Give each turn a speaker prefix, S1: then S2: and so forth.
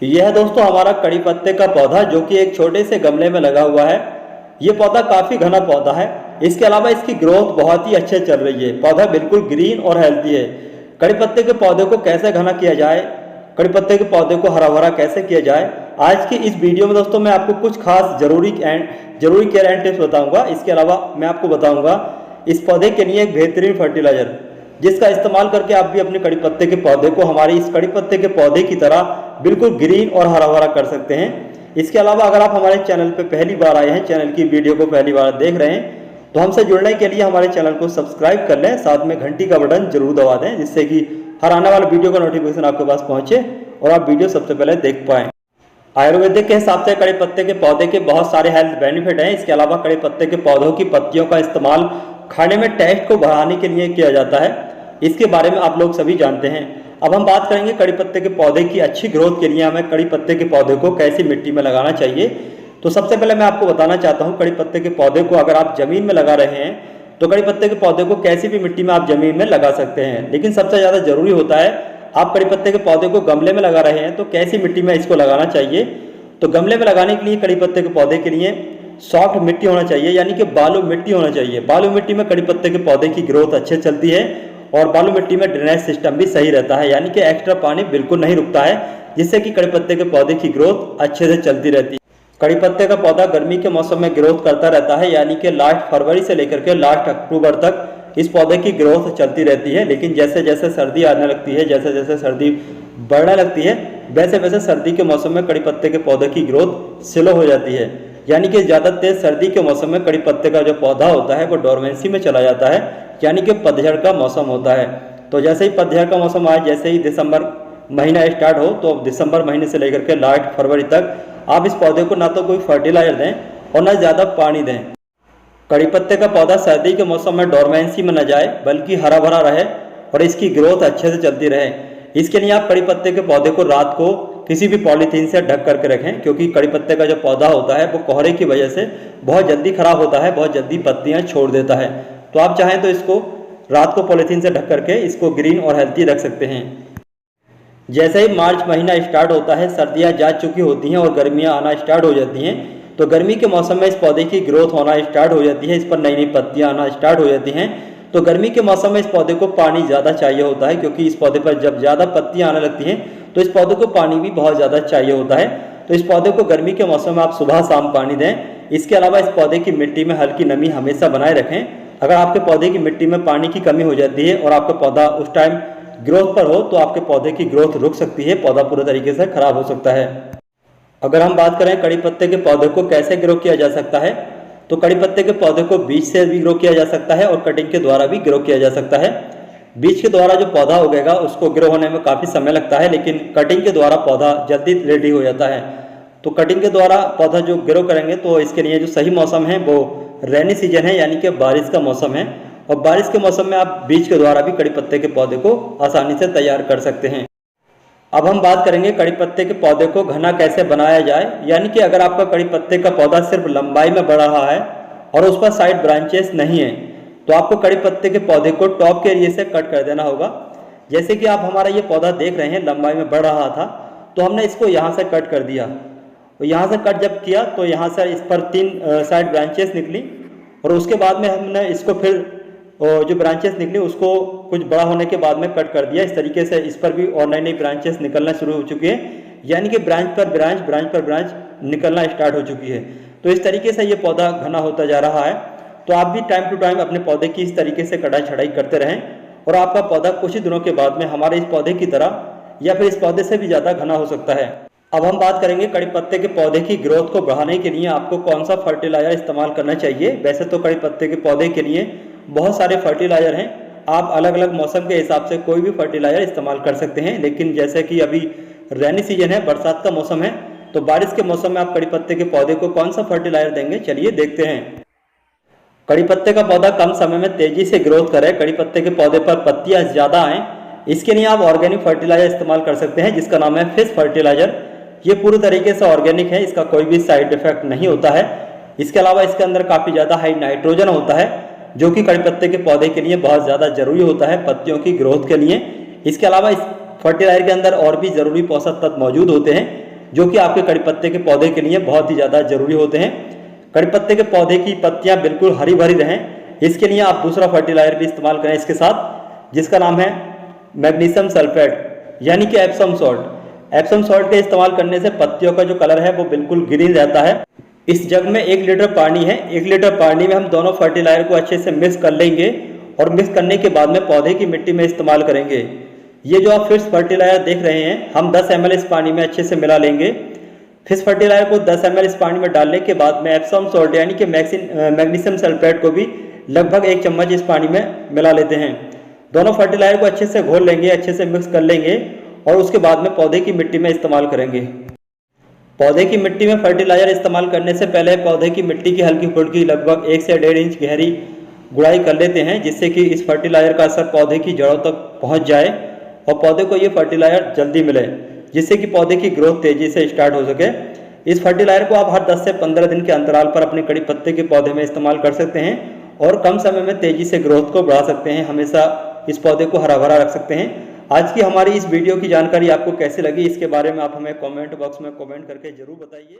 S1: यह दोस्तों हमारा कड़ी पत्ते का पौधा जो कि एक छोटे से गमले में लगा हुआ है। ये पौधा काफ़ी घना पौधा है। इसके अलावा इसकी ग्रोथ बहुत ही अच्छे चल रही है। पौधा बिल्कुल ग्रीन और हेल्दी है। कड़ी पत्ते के पौधे को कैसे घना किया जाए, कड़ी पत्ते के पौधे को हरा भरा कैसे किया जाए, आज की इस वीडियो में दोस्तों मैं आपको कुछ खास जरूरी केयर एंड टिप्स बताऊंगा। इसके अलावा मैं आपको बताऊंगा इस पौधे के लिए एक बेहतरीन फर्टिलाइजर जिसका इस्तेमाल करके आप भी अपने कड़ी पत्ते के पौधे को हमारे इस कड़ी पत्ते के पौधे की तरह बिल्कुल ग्रीन और हरा भरा कर सकते हैं। इसके अलावा अगर आप हमारे चैनल पर पहली बार आए हैं, चैनल की वीडियो को पहली बार देख रहे हैं, तो हमसे जुड़ने के लिए हमारे चैनल को सब्सक्राइब कर लें, साथ में घंटी का बटन जरूर दबा दें जिससे कि हर आने वाले वीडियो का नोटिफिकेशन आपके पास पहुंचे और आप वीडियो सबसे पहले देख पाएं। आयुर्वेदिक के हिसाब से कड़ी पत्ते के पौधे के बहुत सारे हेल्थ बेनिफिट हैं। इसके अलावा कड़ी पत्ते के पौधों की पत्तियों का इस्तेमाल खाने में टेस्ट को बढ़ाने के लिए किया जाता है। इसके बारे में आप लोग सभी जानते हैं। अब हम बात करेंगे कड़ी पत्ते के पौधे की अच्छी ग्रोथ के लिए हमें कड़ी पत्ते के पौधे को कैसी मिट्टी में लगाना चाहिए। तो सबसे पहले मैं आपको बताना चाहता हूँ, कड़ी पत्ते के पौधे को अगर आप जमीन में लगा रहे हैं तो कड़ी पत्ते के पौधे को कैसी भी मिट्टी में आप जमीन में लगा सकते हैं, लेकिन सबसे ज़्यादा जरूरी होता है आप कड़ी पत्ते के पौधे को गमले में लगा रहे हैं तो कैसी मिट्टी में इसको लगाना चाहिए। तो गमले में लगाने के लिए कड़ी पत्ते के पौधे के लिए सॉफ्ट मिट्टी होना चाहिए, यानी कि बालू मिट्टी होना चाहिए। बालू मिट्टी में कड़ी पत्ते के पौधे की ग्रोथ अच्छे चलती है और बालू मिट्टी में ड्रेनेज सिस्टम भी सही रहता है, यानी कि एक्स्ट्रा पानी बिल्कुल नहीं रुकता है, जिससे कि कड़ी पत्ते के पौधे की ग्रोथ अच्छे से चलती रहती है। कड़ी पत्ते का पौधा गर्मी के मौसम में ग्रोथ करता रहता है, यानी कि लास्ट फरवरी से लेकर के लास्ट अक्टूबर तक इस पौधे की ग्रोथ चलती रहती है। लेकिन जैसे जैसे सर्दी आने लगती है, जैसे जैसे सर्दी बढ़ने लगती है, वैसे वैसे सर्दी के मौसम में कड़ी पत्ते के पौधे की ग्रोथ स्लो हो जाती है, यानी कि ज़्यादा तेज सर्दी के मौसम में कड़ी पत्ते का जो पौधा होता है वो डोरमेंसी में चला जाता है, यानी कि पतझड़ का मौसम होता है। तो जैसे ही पतझड़ का मौसम आए, जैसे ही दिसंबर महीना स्टार्ट हो, तो दिसंबर महीने से लेकर के लास्ट फरवरी तक आप इस पौधे को ना तो कोई फर्टिलाइजर दें और ना ज़्यादा पानी दें। कड़ी पत्ते का पौधा सर्दी के मौसम में डोरमेंसी में न जाए बल्कि हरा भरा रहे और इसकी ग्रोथ अच्छे से चलती रहे। इसके लिए आप कड़ी पत्ते के पौधे को रात को किसी भी पॉलीथीन से ढक करके रखें, क्योंकि कड़ी पत्ते का जो पौधा होता है वो कोहरे की वजह से बहुत जल्दी खराब होता है, बहुत जल्दी पत्तियां छोड़ देता है। तो आप चाहें तो इसको रात को पॉलीथीन से ढक करके इसको ग्रीन और हेल्थी रख सकते हैं। जैसे ही मार्च महीना स्टार्ट होता है, सर्दियां जा चुकी होती हैं और गर्मियां आना स्टार्ट हो जाती हैं, तो गर्मी के मौसम में इस पौधे की ग्रोथ होना स्टार्ट हो जाती है, इस पर नई नई पत्तियां आना स्टार्ट हो जाती हैं। तो गर्मी के मौसम में इस पौधे को पानी ज़्यादा चाहिए होता है, क्योंकि इस पौधे पर जब ज़्यादा पत्तियां आने लगती हैं तो इस पौधे को पानी भी बहुत ज़्यादा चाहिए होता है। तो इस पौधे को गर्मी के मौसम में आप सुबह शाम पानी दें। इसके अलावा इस पौधे की मिट्टी में हल्की नमी हमेशा बनाए रखें। अगर आपके पौधे की मिट्टी में पानी की कमी हो जाती है और आपका पौधा उस टाइम ग्रोथ पर हो तो आपके पौधे की ग्रोथ रुक सकती है, पौधा पूरे तरीके से खराब हो सकता है। अगर हम बात करें कड़ी पत्ते के पौधे को कैसे ग्रो किया जा सकता है, तो कड़ी पत्ते के पौधे को बीज से भी ग्रो किया जा सकता है और कटिंग के द्वारा भी ग्रो किया जा सकता है। बीज के द्वारा जो पौधा उगेगा उसको ग्रो होने में काफ़ी समय लगता है, लेकिन कटिंग के द्वारा पौधा जल्दी रेडी हो जाता है। तो कटिंग के द्वारा पौधा जो ग्रो करेंगे तो इसके लिए जो सही मौसम है वो रेनी सीजन है, यानी कि बारिश का मौसम है। और बारिश के मौसम में आप बीज के द्वारा भी कड़ी पत्ते के पौधे को आसानी से तैयार कर सकते हैं। अब हम बात करेंगे कड़ी पत्ते के पौधे को घना कैसे बनाया जाए, यानी कि अगर आपका कड़ी पत्ते का पौधा सिर्फ लंबाई में बढ़ रहा है और उस पर साइड ब्रांचेस नहीं है, तो आपको कड़ी पत्ते के पौधे को टॉप के एरिया से कट कर देना होगा। जैसे कि आप हमारा ये पौधा देख रहे हैं लंबाई में बढ़ रहा था, तो हमने इसको यहाँ से कट कर दिया। तो यहाँ से कट जब किया तो यहाँ से इस पर 3 साइड ब्रांचेस निकली और उसके बाद में हमने इसको फिर जो ब्रांचेस निकली उसको कुछ बड़ा होने के बाद में कट कर दिया। इस तरीके से इस पर भी और नई नई ब्रांचेस निकलना शुरू हो चुकी है, यानी कि ब्रांच पर ब्रांच निकलना स्टार्ट हो चुकी है। तो इस तरीके से ये पौधा घना होता जा रहा है। तो आप भी टाइम टू टाइम अपने पौधे की इस तरीके से कटाई छटाई करते रहें और आपका पौधा कुछ ही दिनों के बाद में हमारे इस पौधे की तरह या फिर इस पौधे से भी ज़्यादा घना हो सकता है। अब हम बात करेंगे कड़ी पत्ते के पौधे की ग्रोथ को बढ़ाने के लिए आपको कौन सा फर्टिलाइजर इस्तेमाल करना चाहिए। वैसे तो कड़ी पत्ते के पौधे के लिए बहुत सारे फर्टिलाइजर हैं, आप अलग अलग मौसम के हिसाब से कोई भी फर्टिलाइजर इस्तेमाल कर सकते हैं। लेकिन जैसे कि अभी रेनी सीजन है, बरसात का मौसम है, तो बारिश के मौसम में आप कड़ी पत्ते के पौधे को कौन सा फर्टिलाइजर देंगे, चलिए देखते हैं। कड़ी पत्ते का पौधा कम समय में तेजी से ग्रोथ करे, कड़ी पत्ते के पौधे पर पत्तियां ज़्यादा आएँ, इसके लिए आप ऑर्गेनिक फर्टिलाइजर इस्तेमाल कर सकते हैं जिसका नाम है फिश फर्टिलाइजर। ये पूरी तरीके से ऑर्गेनिक है, इसका कोई भी साइड इफेक्ट नहीं होता है। इसके अलावा इसके अंदर काफ़ी ज़्यादा हाई नाइट्रोजन होता है, जो कि कड़ी पत्ते के पौधे के लिए बहुत ज़्यादा जरूरी होता है पत्तियों की ग्रोथ के लिए। इसके अलावा इस फर्टिलाइजर के अंदर और भी ज़रूरी पोषक तत्व मौजूद होते हैं जो कि आपके कड़ी पत्ते के पौधे के लिए बहुत ही ज़्यादा जरूरी होते हैं। कड़ी पत्ते के पौधे की पत्तियां बिल्कुल हरी भरी रहें, इसके लिए आप दूसरा फर्टिलाइजर भी इस्तेमाल करें इसके साथ, जिसका नाम है मैग्नीशियम सल्फेट यानी कि एप्सम सॉल्ट। एप्सम सॉल्ट के इस्तेमाल करने से पत्तियों का जो कलर है वो बिल्कुल ग्रीन रहता है। इस जग में 1 लीटर पानी है, 1 लीटर पानी में हम दोनों फर्टिलाइजर को अच्छे से मिक्स कर लेंगे और मिक्स करने के बाद में पौधे की मिट्टी में इस्तेमाल करेंगे। ये जो आप फिश फर्टिलाइजर देख रहे हैं, हम 10 ml इस पानी में अच्छे से मिला लेंगे। फिश फर्टिलाइजर को 10 ml इस पानी में डालने के बाद में एप्सम सॉल्ट यानी कि मैग्नीशियम सल्फेट को भी लगभग 1 चम्मच इस पानी में मिला लेते हैं। दोनों फर्टिलाइजर को अच्छे से घोल लेंगे, अच्छे से मिक्स कर लेंगे और उसके बाद में पौधे की मिट्टी में इस्तेमाल करेंगे। पौधे की मिट्टी में फर्टिलाइजर इस्तेमाल करने से पहले पौधे की मिट्टी की हल्की फुल्की लगभग 1 से 1.5 इंच गहरी गुड़ाई कर लेते हैं, जिससे कि इस फर्टिलाइजर का असर पौधे की जड़ों तक पहुंच जाए और पौधे को ये फर्टिलाइजर जल्दी मिले, जिससे कि पौधे की ग्रोथ तेजी से स्टार्ट हो सके। इस फर्टिलाइजर को आप हर 10 से 15 दिन के अंतराल पर अपने कड़ी पत्ते के पौधे में इस्तेमाल कर सकते हैं और कम समय में तेजी से ग्रोथ को बढ़ा सकते हैं। हमेशा इस पौधे को हरा भरा रख सकते हैं। आज की हमारी इस वीडियो की जानकारी आपको कैसी लगी, इसके बारे में आप हमें कमेंट बॉक्स में कमेंट करके जरूर बताइए।